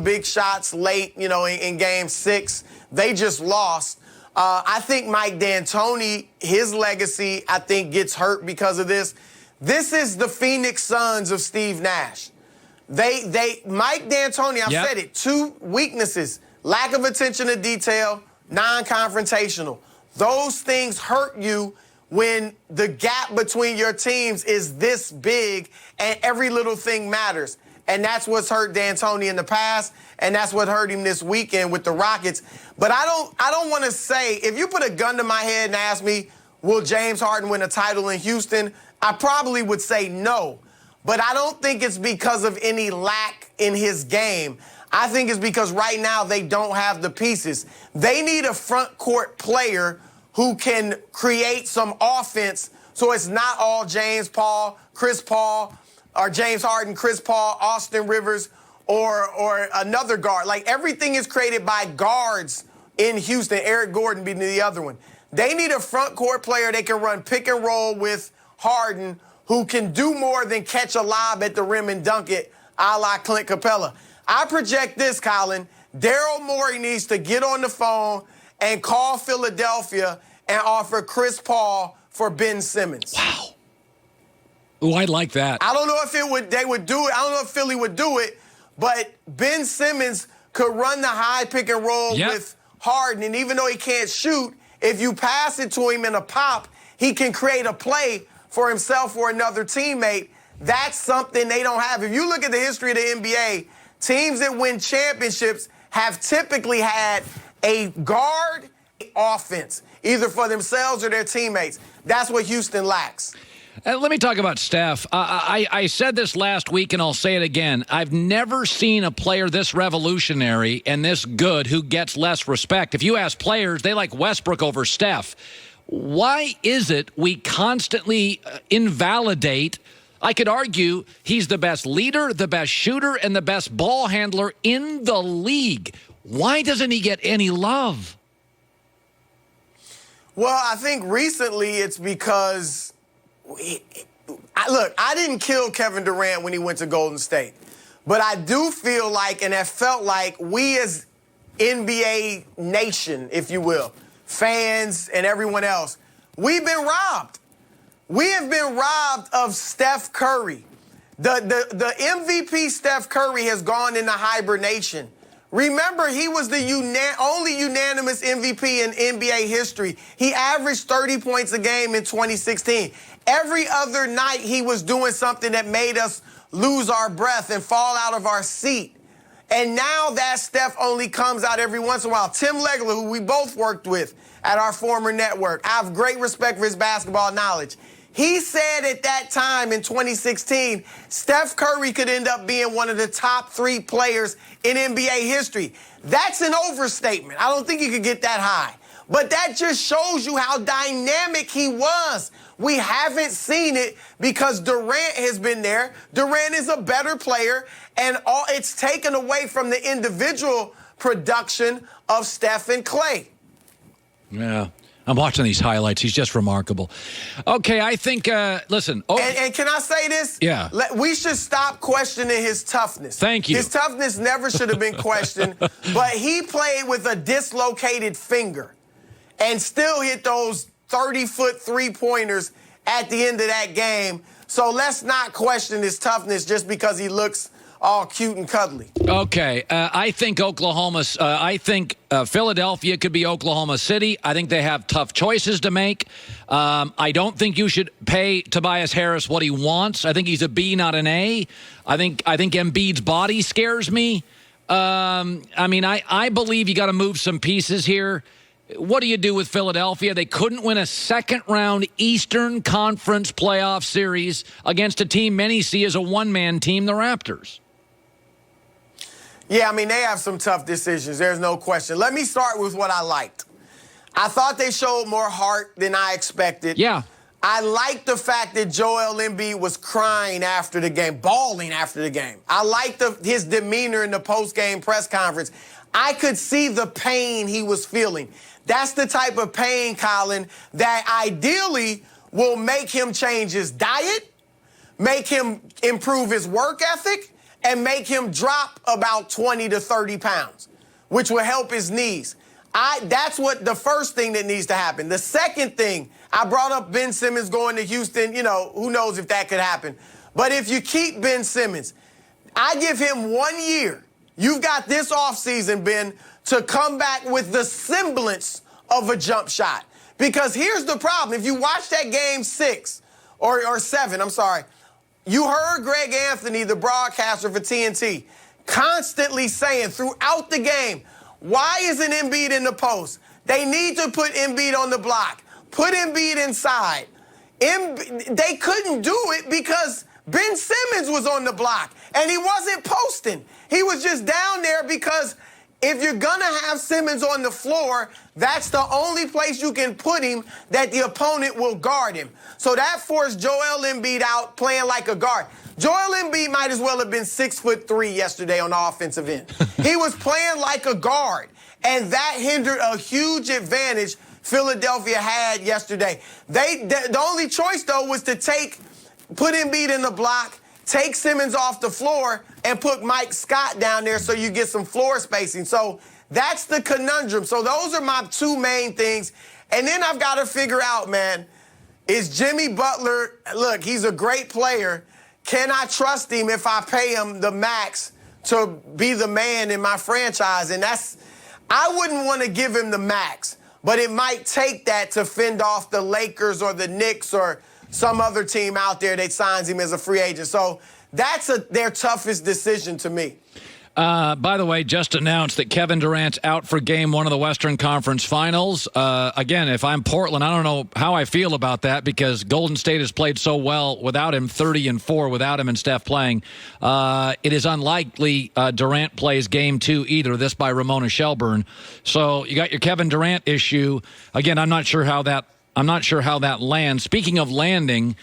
big shots late, in game 6. They just lost. I think Mike D'Antoni, his legacy, I think, gets hurt because of this. This is the Phoenix Suns of Steve Nash. Mike D'Antoni, I've said it, 2 weaknesses: lack of attention to detail, non-confrontational. Those things hurt you when the gap between your teams is this big and every little thing matters. And that's what's hurt D'Antoni in the past, and that's what hurt him this weekend with the Rockets. But I don't want to say, if you put a gun to my head and ask me, will James Harden win a title in Houston, I probably would say no. But I don't think it's because of any lack in his game. I think it's because right now they don't have the pieces. They need a front court player who can create some offense so it's not all James Paul, Chris Paul, or James Harden, Chris Paul, Austin Rivers, or another guard. Like, everything is created by guards in Houston, Eric Gordon being the other one. They need a front court player they can run pick and roll with Harden, who can do more than catch a lob at the rim and dunk it, a la Clint Capella. I project this, Colin. Daryl Morey needs to get on the phone and call Philadelphia and offer Chris Paul for Ben Simmons. Wow. Oh, I like that. I don't know if they would do it. I don't know if Philly would do it, but Ben Simmons could run the high pick and roll with Harden, and even though he can't shoot, if you pass it to him in a pop, he can create a play for himself or another teammate. That's something they don't have. If you look at the history of the NBA, teams that win championships have typically had a guard offense, either for themselves or their teammates. That's what Houston lacks. Let me talk about Steph. I said this last week, and I'll say it again. I've never seen a player this revolutionary and this good who gets less respect. If you ask players, they like Westbrook over Steph. Why is it we constantly invalidate? I could argue he's the best leader, the best shooter, and the best ball handler in the league. Why doesn't he get any love? Well, I think recently it's because... Look, I didn't kill Kevin Durant when he went to Golden State. But I do feel like, and have felt like, we as NBA nation, if you will, fans and everyone else, we've been robbed. We have been robbed of Steph Curry. The MVP Steph Curry has gone into hibernation. Remember, he was the only unanimous MVP in NBA history. He averaged 30 points a game in 2016. Every other night, he was doing something that made us lose our breath and fall out of our seat. And now that Steph only comes out every once in a while. Tim Legler, who we both worked with at our former network, I have great respect for his basketball knowledge. He said at that time in 2016, Steph Curry could end up being one of the top 3 players in NBA history. That's an overstatement. I don't think he could get that high. But that just shows you how dynamic he was. We haven't seen it because Durant has been there. Durant is a better player, and it's taken away from the individual production of Steph and Clay. Yeah. I'm watching these highlights. He's just remarkable. Okay, I think, listen. And can I say this? Yeah. We should stop questioning his toughness. Thank you. His toughness never should have been questioned, but he played with a dislocated finger and still hit those 30-foot three-pointers at the end of that game. So let's not question his toughness just because he looks all cute and cuddly. Okay, I think Philadelphia could be Oklahoma City. I think they have tough choices to make. I don't think you should pay Tobias Harris what he wants. I think he's a B, not an A. I think Embiid's body scares me. I believe you got to move some pieces here. What do you do with Philadelphia? They couldn't win a second-round Eastern Conference playoff series against a team many see as a one-man team, the Raptors. Yeah, they have some tough decisions. There's no question. Let me start with what I liked. I thought they showed more heart than I expected. Yeah. I liked the fact that Joel Embiid was crying after the game, bawling after the game. I liked his demeanor in the post-game press conference. I could see the pain he was feeling. That's the type of pain, Colin, that ideally will make him change his diet, make him improve his work ethic, and make him drop about 20 to 30 pounds, which will help his knees. That's what the first thing that needs to happen. The second thing, I brought up Ben Simmons going to Houston. Who knows if that could happen. But if you keep Ben Simmons, I give him 1 year. You've got this offseason, Ben, to come back with the semblance of a jump shot. Because here's the problem. If you watch that game 6 or 7, I'm sorry, you heard Greg Anthony, the broadcaster for TNT, constantly saying throughout the game, why isn't Embiid in the post? They need to put Embiid on the block. Put Embiid inside. They couldn't do it because Ben Simmons was on the block, and he wasn't posting. He was just down there because if you're going to have Simmons on the floor, that's the only place you can put him that the opponent will guard him. So that forced Joel Embiid out playing like a guard. Joel Embiid might as well have been 6'3" yesterday on the offensive end. He was playing like a guard, and that hindered a huge advantage Philadelphia had yesterday. The only choice, though, was to put Embiid in the block, take Simmons off the floor, and put Mike Scott down there so you get some floor spacing. So that's the conundrum. So those are my two main things. And then I've got to figure out, man, is Jimmy Butler, look, he's a great player. Can I trust him if I pay him the max to be the man in my franchise? And I wouldn't want to give him the max, but it might take that to fend off the Lakers or the Knicks or some other team out there that signs him as a free agent. So that's their toughest decision to me. By the way, just announced that Kevin Durant's out for Game 1 of the Western Conference Finals. Again, if I'm Portland, I don't know how I feel about that because Golden State has played so well without him, 30-4 without him and Steph playing. It is unlikely Durant plays Game 2 either. This by Ramona Shelburne. So you got your Kevin Durant issue. Again, I'm not sure how that lands. Speaking of landing,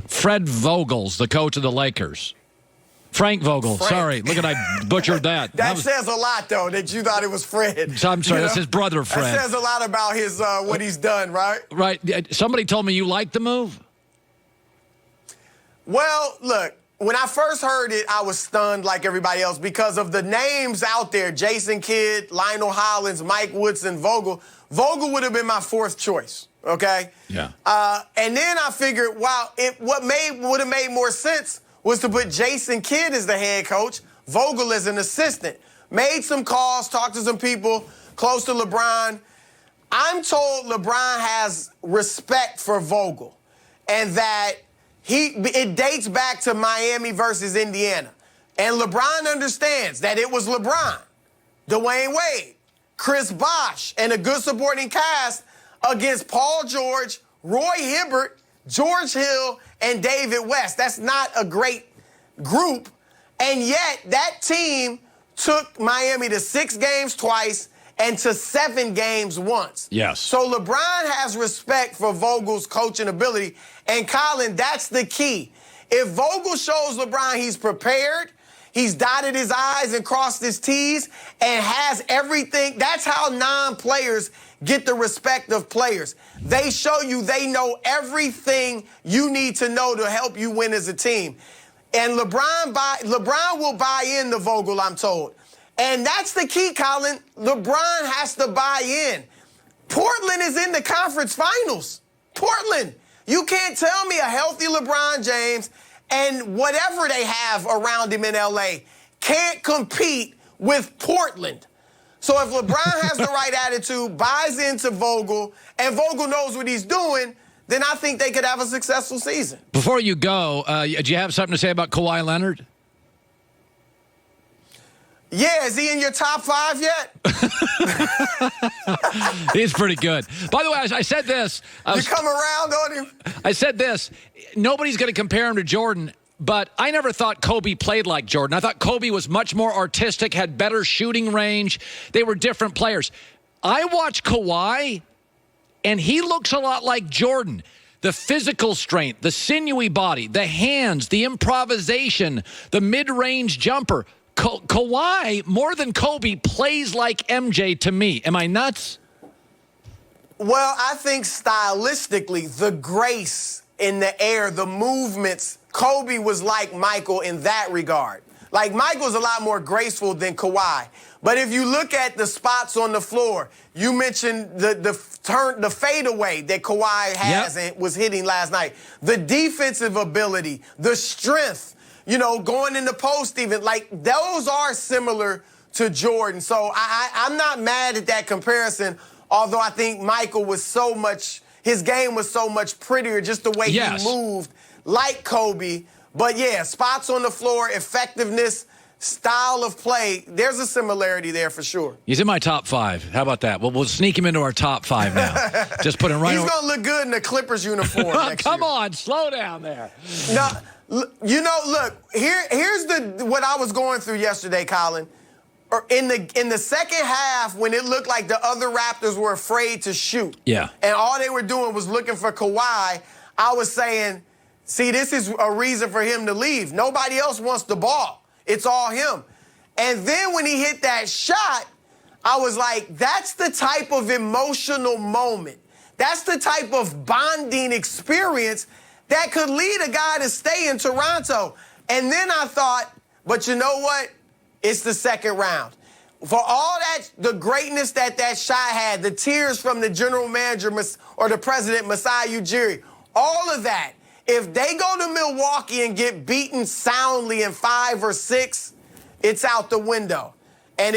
Fred Vogel's the coach of the Lakers. Frank Vogel. Sorry. Look at I butchered that. That says a lot, though, that you thought it was Fred. So I'm sorry. That's his brother, Fred. That says a lot about his what he's done, right? Right. Somebody told me you liked the move. Well, look, when I first heard it, I was stunned like everybody else because of the names out there. Jason Kidd, Lionel Hollins, Mike Woodson, Vogel. Vogel would have been my fourth choice, okay? Yeah. And then I figured, wow, what would have made more sense was to put Jason Kidd as the head coach, Vogel as an assistant. Made some calls, talked to some people close to LeBron. I'm told LeBron has respect for Vogel and that it dates back to Miami versus Indiana. And LeBron understands that it was LeBron, Dwayne Wade, Chris Bosh, and a good supporting cast against Paul George, Roy Hibbert, George Hill, and David West. That's not a great group. And yet that team took Miami to 6 games twice and to 7 games once. Yes. So LeBron has respect for Vogel's coaching ability. And Colin, that's the key. If Vogel shows LeBron he's prepared, he's dotted his I's and crossed his T's, and has everything, that's how non-players get the respect of players. They show you they know everything you need to know to help you win as a team. And LeBron will buy into Vogel, I'm told. And that's the key, Colin. LeBron has to buy in. Portland is in the conference finals. Portland. You can't tell me a healthy LeBron James and whatever they have around him in LA can't compete with Portland. So if LeBron has the right attitude, buys into Vogel, and Vogel knows what he's doing, then I think they could have a successful season. Before you go, do you have something to say about Kawhi Leonard? Yeah, is he in your top 5 yet? He's pretty good. By the way, I said this. You come around on him? I said this. Nobody's going to compare him to Jordan, but I never thought Kobe played like Jordan. I thought Kobe was much more artistic, had better shooting range. They were different players. I watch Kawhi, and he looks a lot like Jordan. The physical strength, the sinewy body, the hands, the improvisation, the mid-range jumper. Kawhi, more than Kobe, plays like MJ to me. Am I nuts? Well, I think stylistically, the grace in the air, the movements, Kobe was like Michael in that regard. Like, Michael's a lot more graceful than Kawhi. But if you look at the spots on the floor, you mentioned the fadeaway that Kawhi has and was hitting last night. The defensive ability, the strength, you know, going in the post even. Like, those are similar to Jordan. So I'm not mad at that comparison, although I think Michael was so much, his game was so much prettier, just the way he moved like Kobe. But yeah, spots on the floor, effectiveness, style of play, there's a similarity there for sure. He's in my top 5. How about that? We'll sneak him into our top 5 now. Just put him right. He's going to look good in the Clippers uniform next Come year. on, slow down there. No, you know, look, here's what I was going through yesterday, Colin. In the second half, when it looked like the other Raptors were afraid to shoot, and all they were doing was looking for Kawhi, I was saying, see, this is a reason for him to leave. Nobody else wants the ball. It's all him. And then when he hit that shot, I was like, that's the type of emotional moment. That's the type of bonding experience that could lead a guy to stay in Toronto. And then I thought, but you know what? It's the second round. For all that, the greatness that shot had, the tears from the general manager or the president, Masai Ujiri, all of that, if they go to Milwaukee and get beaten soundly in 5 or 6, it's out the window. And